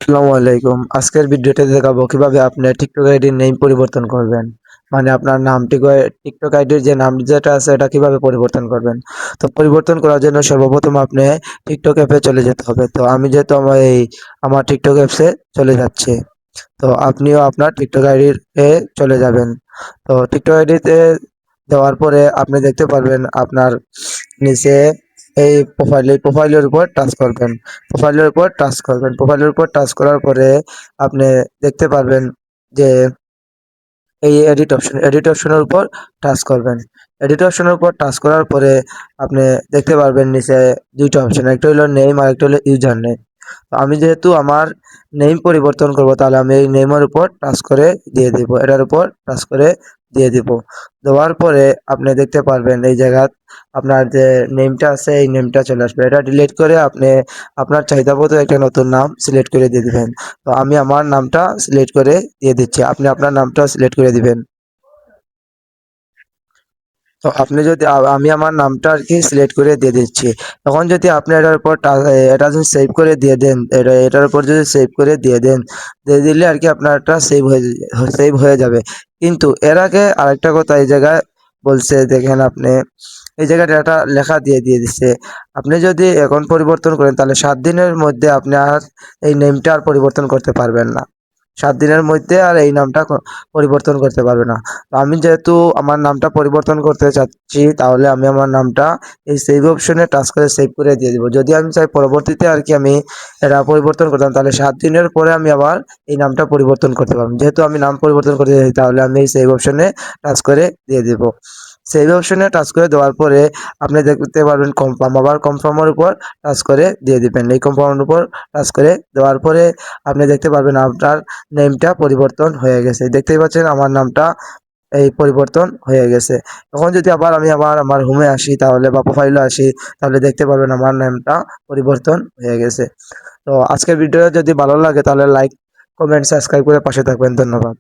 আসসালামু আলাইকুম। আজকের ভিডিওতে দেখাবো কিভাবে আপনি টিকটক আইডির নেম পরিবর্তন করবেন। মানে আপনার নাম টিকটক আইডির যে নাম যেটা আছে এটা কিভাবে পরিবর্তন করবেন। তো পরিবর্তন করার জন্য সর্বপ্রথম আপনি টিকটক অ্যাপে চলে যেতে হবে। তো আমি যেহেতু আমার টিকটক অ্যাপসে চলে যাচ্ছি। তো আপনিও আপনার টিকটক আইডির এ চলে যাবেন। তো টিকটক আইডিতে যাওয়ার পরে আপনি দেখতে পারবেন আপনার নিচে এই প্রোফাইলের উপর টাচ করবেন। প্রোফাইলের উপর টাচ করার পরে আপনি দেখতে পারবেন যে এই এডিট অপশনের উপর টাচ করবেন। এডিট অপশনের উপর টাচ করার পরে আপনি দেখতে পারবেন নিচে দুইটা অপশন, একটা হলো নেম আর একটা হলো ইউজার নেম। আমি যেহেতু আমার নেম পরিবর্তন করব, তাহলে আমি এই নেমের উপর টাচ করে দিয়ে দিব, এটার উপর টাচ করে দিয়ে দিব। দেওয়ার পরে আপনি দেখতে পারবেন এই জায়গা আপনার যে নেমটা আছে এই নেমটা চলে আসবে। এটা ডিলিট করে আপনি আপনার চাহিদা মতো একটা নতুন নাম সিলেক্ট করে দিয়ে দিবেন। তো আমি আমার নামটা সিলেক্ট করে দিয়ে দিচ্ছি, আপনি আপনার নামটা সিলেক্ট করে দিবেন। তো আপনি যদি আমি আমার নামটা আর কি সিলেক্ট করে দিয়ে দিচ্ছি। তখন যদি আপনি এটার উপর এটা যদি সেভ করে দিয়ে দেন, এটার উপর যদি সেভ করে দিয়ে দেন, দিয়ে দিলে আর কি আপনারটা সেভ হয়ে যাবে। কিন্তু এর আগে আরেকটা কথা এই জায়গায় বলছে, দেখেন আপনি এই জায়গাটা একটা লেখা দিয়ে দিচ্ছে, আপনি যদি এখন পরিবর্তন করেন তাহলে 7 দিনের মধ্যে আপনি আর এই নেমটা আর পরিবর্তন করতে পারবেন না। 7 দিনের মধ্যে আর এই নামটা পরিবর্তন করতে পারবে না। তো আমি যেহেতু আমার নামটা পরিবর্তন করতে চাচ্ছি, তাহলে আমি আমার নামটা এই সেভ অপশনে টাচ করে সেভ করে দিয়ে দিব। যদি আমি চাই পরবর্তীতে আর কি আমি এটা পরিবর্তন করতাম, তাহলে 7 দিনের পরে আমি আবার এই নামটা পরিবর্তন করতে পারবো। যেহেতু আমি নাম পরিবর্তন করতে চাই, তাহলে আমি এই সেভ অপশনে টাচ করে দিয়ে দিব। সেভ অপশনে টাচ করে দেওয়ার পরে আপনি দেখতে পারবেন কনফার্ম, আবার কনফার্মের উপর টাচ করে দিয়ে দিবেন। এই কনফার্মের উপর টাচ করে দেওয়ার পরে আপনি দেখতে পারবেন আপনার নেমটা পরিবর্তন হয়ে গেছে। দেখতেই পাচ্ছেন আমার নামটা এই পরিবর্তন হয়ে গেছে। এখন যদি আবার আমি আমার হোমে আসি, তাহলে বা প্রোফাইলে আসি, তাহলে দেখতে পাবেন আমার নামটা পরিবর্তন হয়ে গেছে। তো আজকের ভিডিও যদি ভালো লাগে তাহলে লাইক, কমেন্ট, সাবস্ক্রাইব করে পাশে থাকবেন। ধন্যবাদ।